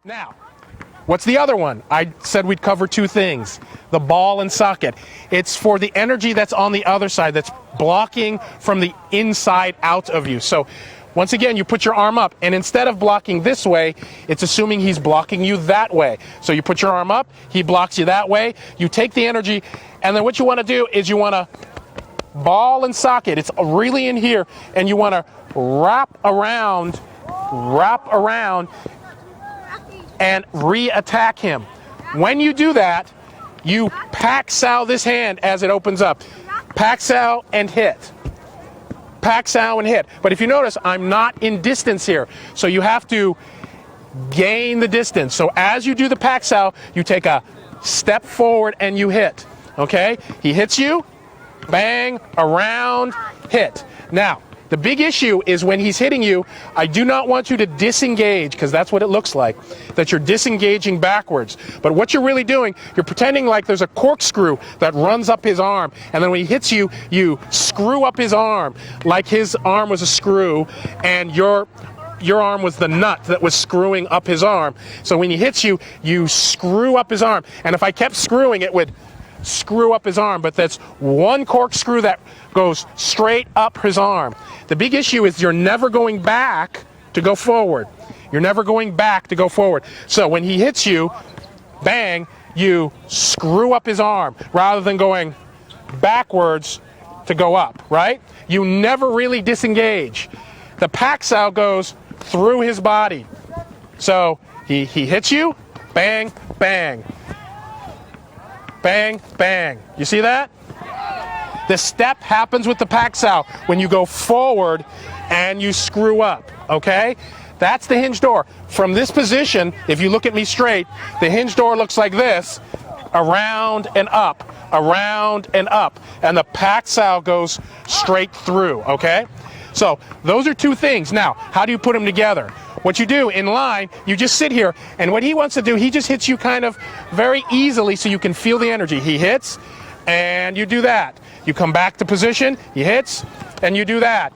Now, what's the other one? I said we'd cover two things. The ball and socket. It's for the energy that's on the other side, that's blocking from the inside out of you. So once again, you put your arm up, and instead of blocking this way, it's assuming he's blocking you that way. So you put your arm up, he blocks you that way, you take the energy, and then what you want to do is you want to ball and socket. It's really in here, and you want to wrap around, and re-attack him. When you do that, you pack-sow this hand as it opens up. Pack-sow and hit. Pack-sow and hit. But if you notice, I'm not in distance here. So you have to gain the distance. So as you do the pack-sow, you take a step forward and you hit. Okay? He hits you, bang, around, hit. Now, the big issue is when he's hitting you, I do not want you to disengage, because that's what it looks like, that you're disengaging backwards. But what you're really doing, you're pretending like there's a corkscrew that runs up his arm, and then when he hits you, you screw up his arm, like his arm was a screw, and your arm was the nut that was screwing up his arm. So when he hits you, you screw up his arm. And if I kept screwing, it would screw up his arm, but that's one corkscrew that goes straight up his arm. The big issue is you're never going back to go forward. You're never going back to go forward. So when he hits you, bang, you screw up his arm rather than going backwards to go up, right? You never really disengage. The pack-sow goes through his body. So he hits you, bang, bang. Bang, bang. You see that? The step happens with the pack-sow when you go forward and you screw up, okay? That's the hinge door. From this position, if you look at me straight, the hinge door looks like this, around and up, around and up, and the pack-sow goes straight through, okay? So those are two things. Now, how do you put them together? What you do in line, you just sit here, and what he wants to do, he just hits you kind of very easily so you can feel the energy. He hits, and you do that. You come back to position, he hits, and you do that.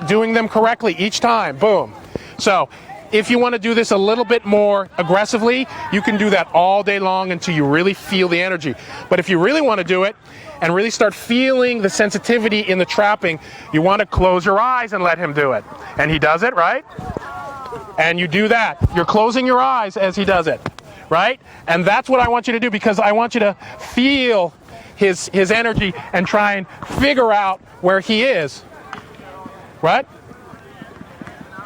Doing them correctly each time, boom. So if you want to do this a little bit more aggressively, you can do that all day long until you really feel the energy. But if you really want to do it and really start feeling the sensitivity in the trapping, you want to close your eyes and let him do it. And he does it, right? And you do that. You're closing your eyes as he does it, right? And that's what I want you to do, because I want you to feel his energy and try and figure out where he is, right?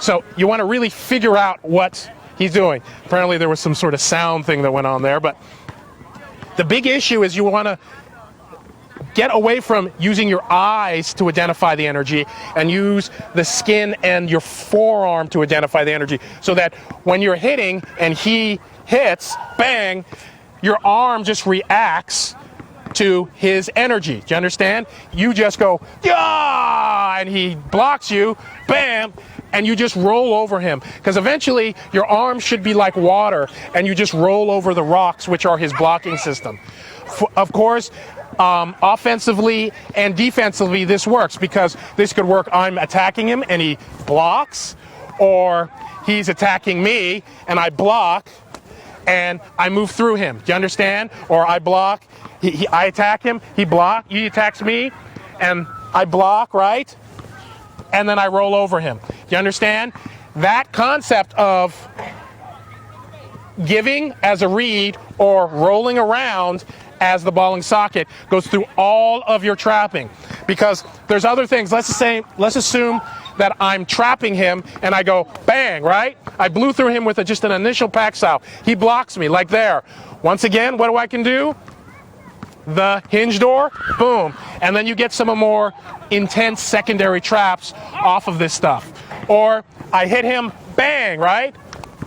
So you want to really figure out what he's doing. Apparently there was some sort of sound thing that went on there, but the big issue is you want to get away from using your eyes to identify the energy and use the skin and your forearm to identify the energy, so that when you're hitting and he hits, bang, your arm just reacts to his energy. Do you understand? You just go, yeah, and he blocks you, bam, and you just roll over him. Because eventually your arm should be like water, and you just roll over the rocks, which are his blocking system. Of course, offensively and defensively this works, because this could work. I'm attacking him and he blocks, or he's attacking me and I block and I move through him. Do you understand? Or I block, I attack him, he attacks me, and I block, right? And then I roll over him. Do you understand? That concept of giving as a read or rolling around as the ball and socket goes through all of your trapping, because there's other things. Let's assume that I'm trapping him and I go bang, right? I blew through him with just an initial pack-sow. He blocks me like there. Once again, what do I can do? The hinge door, boom. And then you get some more intense secondary traps off of this stuff. Or I hit him, bang, right?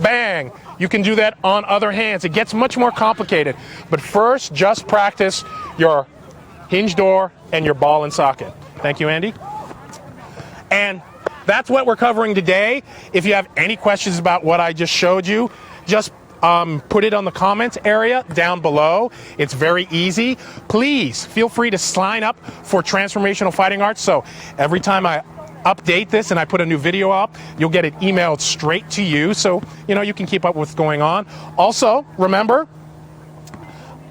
Bang. You can do that on other hands. It gets much more complicated. But first, just practice your hinge door and your ball and socket. Thank you, Andy. And that's what we're covering today. If you have any questions about what I just showed you, just put it on the comments area down below. It's very easy. Please feel free to sign up for Transformational Fighting Arts, so every time I update this and I put a new video up, you'll get it emailed straight to you, so you can keep up with what's going on. Also, remember,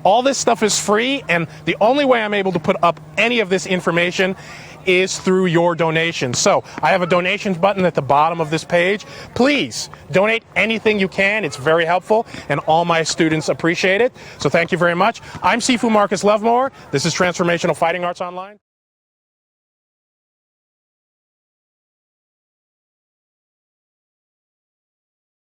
all this stuff is free, and the only way I'm able to put up any of this information is through your donations. So I have a donations button at the bottom of this page. Please donate anything you can. It's very helpful, and all my students appreciate it. So thank you very much. I'm Sifu Marcus Lovemore. This is Transformational Fighting Arts Online.